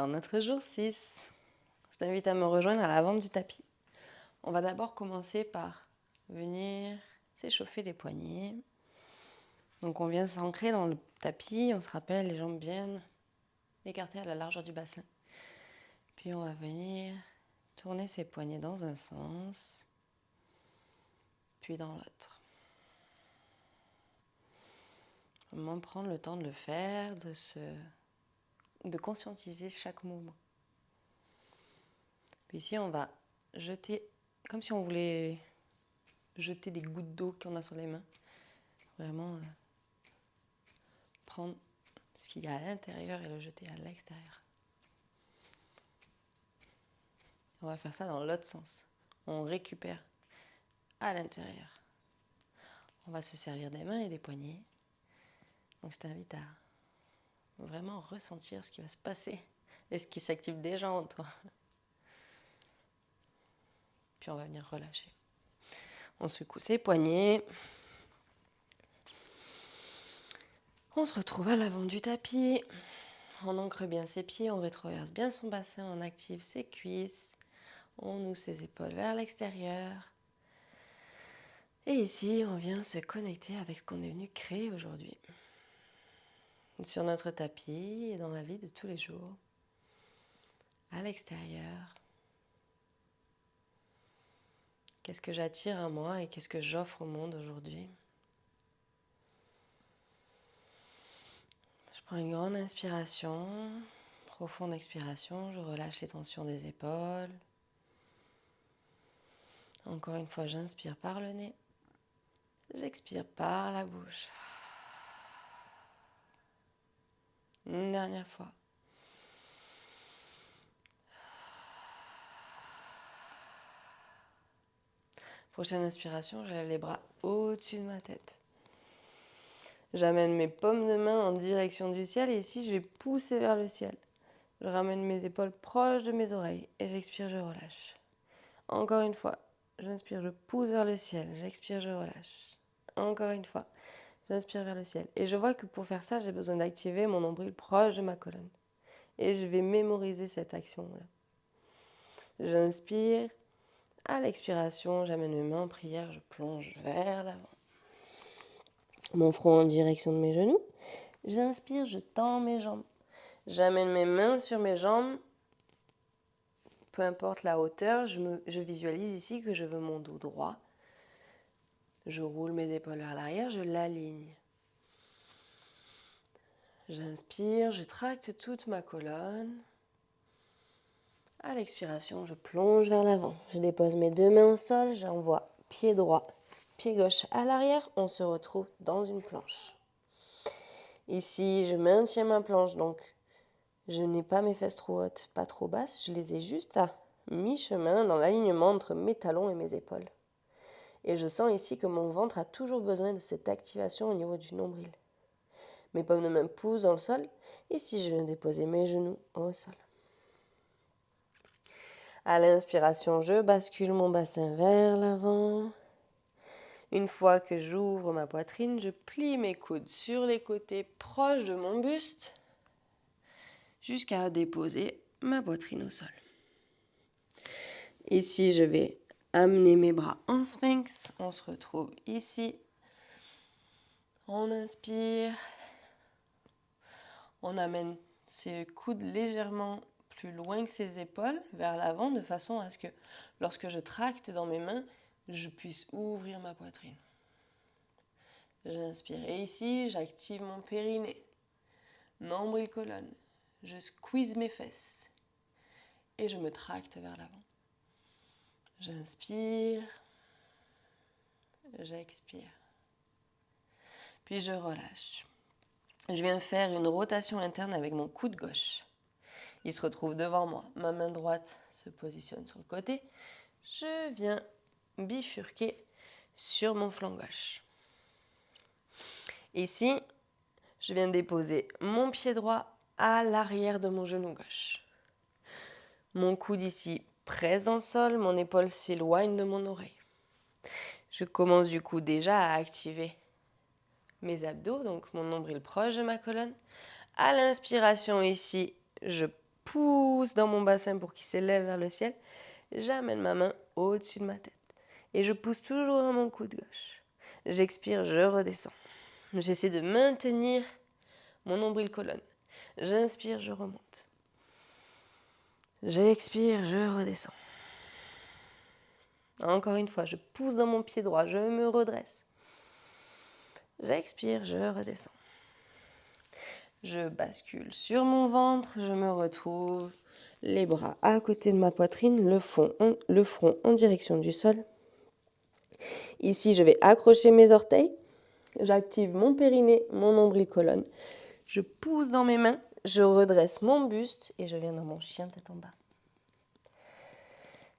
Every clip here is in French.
Alors, notre jour 6, je t'invite à me rejoindre à l'avant du tapis. On va d'abord commencer par venir s'échauffer les poignets. Donc, on vient s'ancrer dans le tapis, on se rappelle les jambes bien écartées à la largeur du bassin. Puis, on va venir tourner ses poignets dans un sens, puis dans l'autre. Vraiment prendre le temps de le faire, de conscientiser chaque mouvement. Puis ici, on va jeter, comme si on voulait jeter des gouttes d'eau qu'on a sur les mains. Vraiment prendre ce qu'il y a à l'intérieur et le jeter à l'extérieur. On va faire ça dans l'autre sens. On récupère à l'intérieur. On va se servir des mains et des poignets. Donc je t'invite à vraiment ressentir ce qui va se passer et ce qui s'active déjà en toi. Puis on va venir relâcher. On secoue ses poignets. On se retrouve à l'avant du tapis. On ancre bien ses pieds, on rétroverse bien son bassin, on active ses cuisses. On noue ses épaules vers l'extérieur. Et ici, on vient se connecter avec ce qu'on est venu créer aujourd'hui. Sur notre tapis et dans la vie de tous les jours. À l'extérieur. Qu'est-ce que j'attire à moi et qu'est-ce que j'offre au monde aujourd'hui? Je prends une grande inspiration, profonde expiration, je relâche les tensions des épaules. Encore une fois, j'inspire par le nez. J'expire par la bouche. Une dernière fois. Prochaine inspiration, je lève les bras au-dessus de ma tête. J'amène mes paumes de main en direction du ciel et ici, je vais pousser vers le ciel. Je ramène mes épaules proches de mes oreilles et j'expire, je relâche. Encore une fois, j'inspire, je pousse vers le ciel. J'expire, je relâche. Encore une fois, j'inspire vers le ciel. Et je vois que pour faire ça, j'ai besoin d'activer mon nombril proche de ma colonne. Et je vais mémoriser cette action-là. J'inspire. À l'expiration, j'amène mes mains en prière, je plonge vers l'avant. Mon front en direction de mes genoux. J'inspire, je tends mes jambes. J'amène mes mains sur mes jambes. Peu importe la hauteur, je visualise ici que je veux mon dos droit. Je roule mes épaules vers l'arrière, je l'aligne. J'inspire, je tracte toute ma colonne. À l'expiration, je plonge vers l'avant. Je dépose mes deux mains au sol, j'envoie pied droit, pied gauche à l'arrière. On se retrouve dans une planche. Ici, je maintiens ma planche, donc je n'ai pas mes fesses trop hautes, pas trop basses. Je les ai juste à mi-chemin dans l'alignement entre mes talons et mes épaules. Et je sens ici que mon ventre a toujours besoin de cette activation au niveau du nombril. Mes paumes de main poussent dans le sol. Ici, je viens déposer mes genoux au sol. À l'inspiration, je bascule mon bassin vers l'avant. Une fois que j'ouvre ma poitrine, je plie mes coudes sur les côtés proches de mon buste jusqu'à déposer ma poitrine au sol. Ici, je vais amener mes bras en sphinx. On se retrouve ici. On inspire. On amène ses coudes légèrement plus loin que ses épaules, vers l'avant, de façon à ce que lorsque je tracte dans mes mains, je puisse ouvrir ma poitrine. J'inspire. Et ici, j'active mon périnée. Nombril colonne. Je squeeze mes fesses. Et je me tracte vers l'avant. J'inspire. J'expire. Puis je relâche. Je viens faire une rotation interne avec mon coude gauche. Il se retrouve devant moi. Ma main droite se positionne sur le côté. Je viens bifurquer sur mon flanc gauche. Ici, je viens déposer mon pied droit à l'arrière de mon genou gauche. Mon coude ici presse dans le sol, mon épaule s'éloigne de mon oreille. Je commence du coup déjà à activer mes abdos, donc mon nombril proche de ma colonne. À l'inspiration ici, je pousse dans mon bassin pour qu'il s'élève vers le ciel. J'amène ma main au-dessus de ma tête. Et je pousse toujours dans mon coude gauche. J'expire, je redescends. J'essaie de maintenir mon nombril-colonne. J'inspire, je remonte. J'expire, je redescends. Encore une fois, je pousse dans mon pied droit, je me redresse. J'expire, je redescends. Je bascule sur mon ventre, je me retrouve les bras à côté de ma poitrine, le front en direction du sol. Ici, je vais accrocher mes orteils. J'active mon périnée, mon nombril-colonne. Je pousse dans mes mains, je redresse mon buste et je viens dans mon chien tête en bas.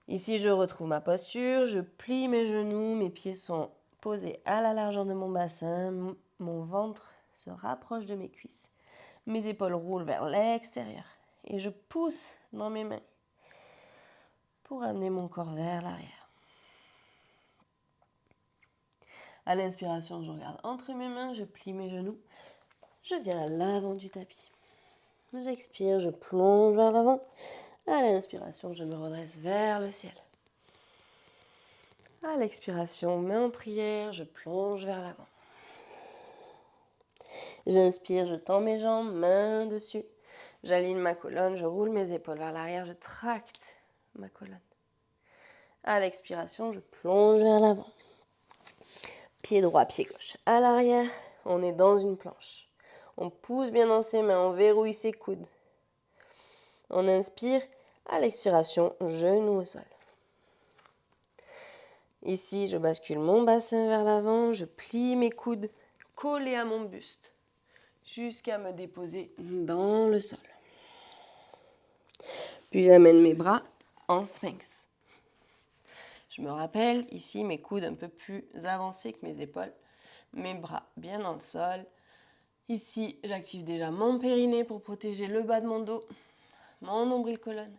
Ici, je retrouve ma posture, je plie mes genoux, mes pieds sont posés à la largeur de mon bassin, mon ventre se rapproche de mes cuisses. Mes épaules roulent vers l'extérieur et je pousse dans mes mains pour amener mon corps vers l'arrière. À l'inspiration, je regarde entre mes mains, je plie mes genoux, je viens à l'avant du tapis. J'expire, je plonge vers l'avant. À l'inspiration, je me redresse vers le ciel. À l'expiration, main en prière, je plonge vers l'avant. J'inspire, je tends mes jambes, main dessus. J'aligne ma colonne, je roule mes épaules vers l'arrière, je tracte ma colonne. À l'expiration, je plonge vers l'avant. Pied droit, pied gauche à l'arrière. On est dans une planche. On pousse bien dans ses mains, on verrouille ses coudes. On inspire. À l'expiration, genou au sol. Ici, je bascule mon bassin vers l'avant, je plie mes coudes collés à mon buste jusqu'à me déposer dans le sol. Puis j'amène mes bras en sphinx. Je me rappelle ici mes coudes un peu plus avancés que mes épaules, mes bras bien dans le sol. Ici, j'active déjà mon périnée pour protéger le bas de mon dos, mon nombril-colonne.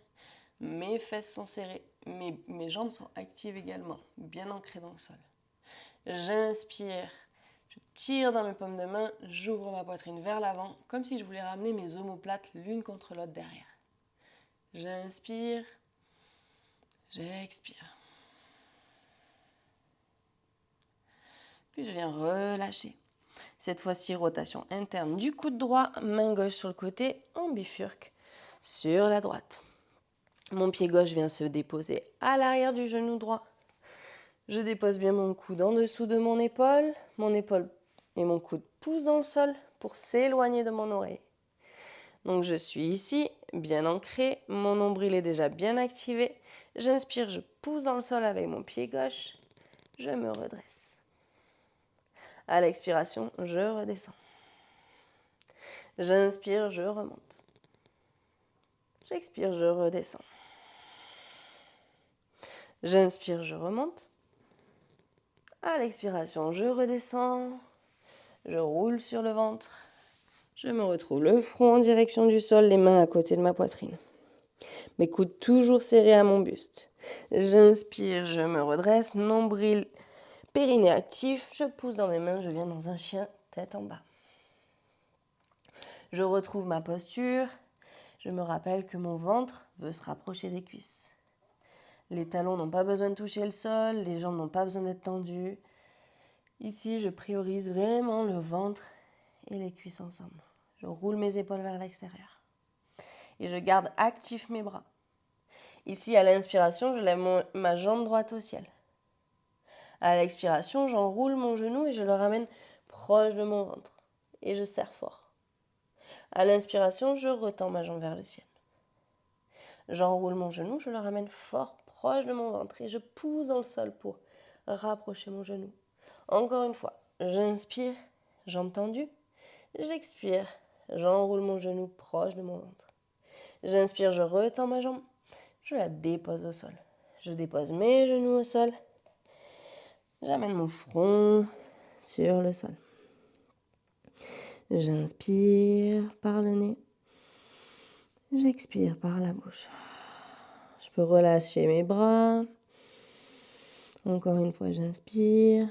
Mes fesses sont serrées, mes jambes sont actives également, bien ancrées dans le sol. J'inspire, je tire dans mes paumes de main, j'ouvre ma poitrine vers l'avant, comme si je voulais ramener mes omoplates l'une contre l'autre derrière. J'inspire, j'expire. Puis je viens relâcher. Cette fois-ci, rotation interne du coude droit, main gauche sur le côté, on bifurque sur la droite. Mon pied gauche vient se déposer à l'arrière du genou droit. Je dépose bien mon coude en dessous de mon épaule et mon coude poussent dans le sol pour s'éloigner de mon oreille. Donc je suis ici, bien ancré, mon nombril est déjà bien activé. J'inspire, je pousse dans le sol avec mon pied gauche, je me redresse. À l'expiration, je redescends. J'inspire, je remonte. J'expire, je redescends. J'inspire, je remonte. À l'expiration, je redescends. Je roule sur le ventre. Je me retrouve le front en direction du sol, les mains à côté de ma poitrine. Mes coudes toujours serrés à mon buste. J'inspire, je me redresse, nombril, périnée actif. Je pousse dans mes mains, je viens dans un chien tête en bas. Je retrouve ma posture. Je me rappelle que mon ventre veut se rapprocher des cuisses. Les talons n'ont pas besoin de toucher le sol, les jambes n'ont pas besoin d'être tendues. Ici, je priorise vraiment le ventre et les cuisses ensemble. Je roule mes épaules vers l'extérieur. Et je garde actifs mes bras. Ici, à l'inspiration, je lève ma jambe droite au ciel. À l'expiration, j'enroule mon genou et je le ramène proche de mon ventre. Et je serre fort. À l'inspiration, je retends ma jambe vers le ciel. J'enroule mon genou, je le ramène fort proche de mon ventre et je pousse dans le sol pour rapprocher mon genou. Encore une fois, j'inspire, jambe tendue. J'expire, j'enroule mon genou proche de mon ventre. J'inspire, je retends ma jambe, je la dépose au sol. Je dépose mes genoux au sol. J'amène mon front sur le sol. J'inspire par le nez. J'expire par la bouche. Je peux relâcher mes bras. Encore une fois, j'inspire.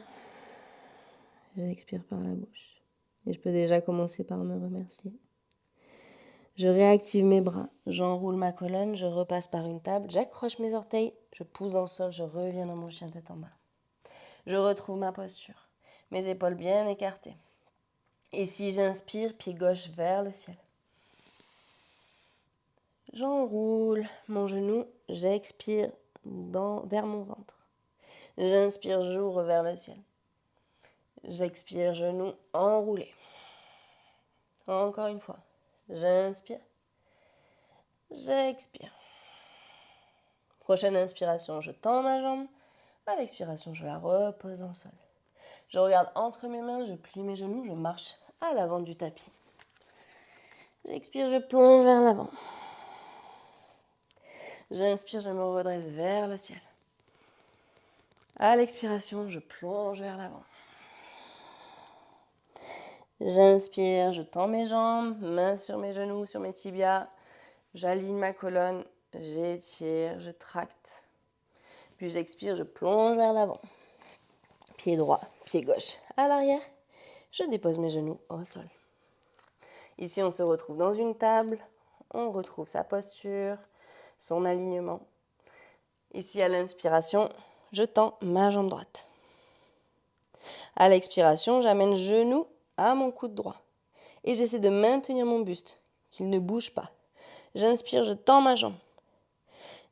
J'expire par la bouche. Et je peux déjà commencer par me remercier. Je réactive mes bras, j'enroule ma colonne, je repasse par une table, j'accroche mes orteils, je pousse dans le sol, je reviens dans mon chien tête en bas. Je retrouve ma posture, mes épaules bien écartées. Ici, j'inspire, pied gauche vers le ciel. J'enroule mon genou, j'expire vers mon ventre. J'inspire, j'ouvre vers le ciel. J'expire, genou enroulé. Encore une fois. J'inspire. J'expire. Prochaine inspiration, je tends ma jambe. À l'expiration, je la repose dans le sol. Je regarde entre mes mains, je plie mes genoux, je marche à l'avant du tapis. J'expire, je plonge vers l'avant. J'inspire, je me redresse vers le ciel. À l'expiration, je plonge vers l'avant. J'inspire, je tends mes jambes, mains sur mes genoux, sur mes tibias. J'aligne ma colonne, j'étire, je tracte. Puis j'expire, je plonge vers l'avant. Pied droit, pied gauche à l'arrière. Je dépose mes genoux au sol. Ici, on se retrouve dans une table. On retrouve sa posture, son alignement. Ici, à l'inspiration, je tends ma jambe droite. À l'expiration, j'amène genou à mon coude droit. Et j'essaie de maintenir mon buste, qu'il ne bouge pas. J'inspire, je tends ma jambe.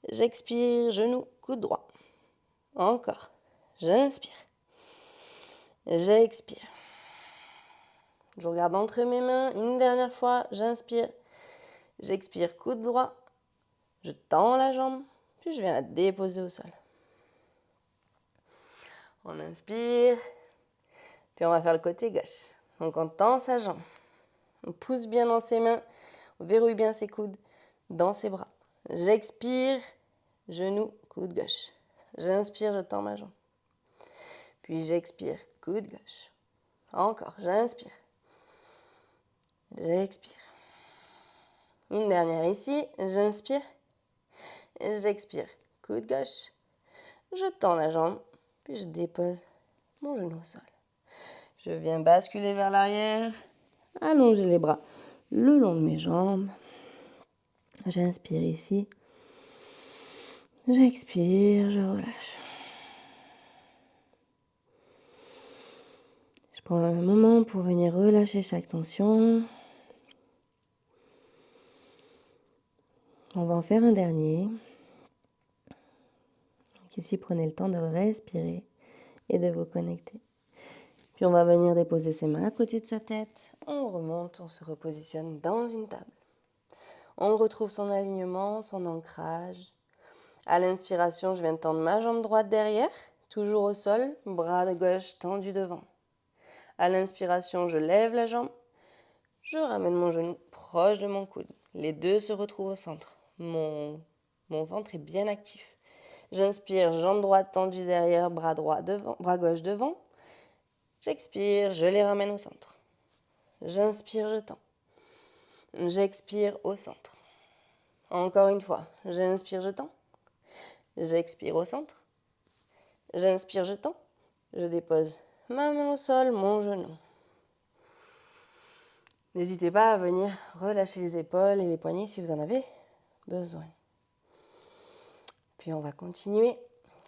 J'expire, genou, coude droit. Encore. J'inspire. J'expire. Je regarde entre mes mains une dernière fois. J'inspire. J'expire, coude droit. Je tends la jambe. Puis je viens la déposer au sol. On inspire. Puis on va faire le côté gauche. Donc on tend sa jambe. On pousse bien dans ses mains. On verrouille bien ses coudes dans ses bras. J'expire. Genou, coude gauche. J'inspire, je tends ma jambe. Puis j'expire, coude gauche. Encore, j'inspire. J'expire. Une dernière ici, j'inspire. J'expire, coude gauche. Je tends la jambe, puis je dépose mon genou au sol. Je viens basculer vers l'arrière, allonger les bras le long de mes jambes. J'inspire ici. J'expire, je relâche. Je prends un moment pour venir relâcher chaque tension. On va en faire un dernier. Donc ici, prenez le temps de respirer et de vous connecter. Puis on va venir déposer ses mains à côté de sa tête. On remonte, on se repositionne dans une table. On retrouve son alignement, son ancrage. À l'inspiration, je viens de tendre ma jambe droite derrière, toujours au sol, bras de gauche tendu devant. À l'inspiration, je lève la jambe. Je ramène mon genou proche de mon coude. Les deux se retrouvent au centre. Mon ventre est bien actif. J'inspire, jambe droite tendue derrière, bras droit devant, bras gauche devant. J'expire, je les ramène au centre. J'inspire, je tends. J'expire au centre. Encore une fois, j'inspire, je tends. J'expire au centre. J'inspire, je tends. Je dépose ma main au sol, mon genou. N'hésitez pas à venir relâcher les épaules et les poignets si vous en avez besoin. Puis on va continuer.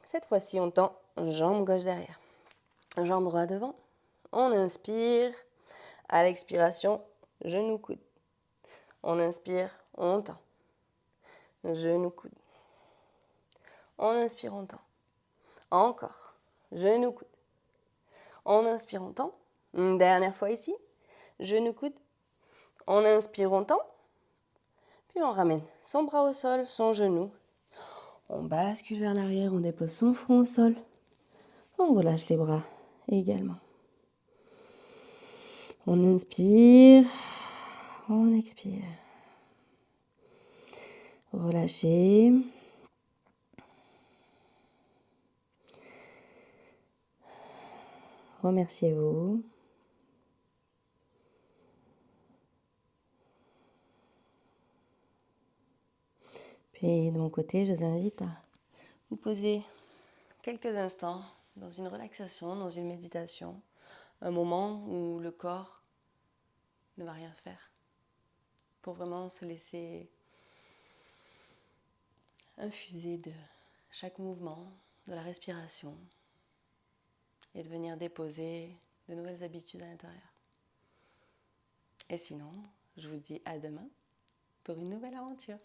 Cette fois-ci, on tend jambe gauche derrière. Jambe droite devant. On inspire. À l'expiration, genou coude. On inspire, on tend. Genou coude. On inspire, on tend. Encore. Genou coude. On inspire, on tend. Une dernière fois ici. Genou coude. On inspire, on tend. Puis on ramène son bras au sol, son genou. On bascule vers l'arrière, on dépose son front au sol. On relâche les bras également. On inspire. On expire. Relâchez. Remerciez-vous. Puis de mon côté, je vous invite à vous poser quelques instants dans une relaxation, dans une méditation, un moment où le corps ne va rien faire. pour vraiment se laisser infuser de chaque mouvement, de la respiration et de venir déposer de nouvelles habitudes à l'intérieur. Et sinon, je vous dis à demain pour une nouvelle aventure.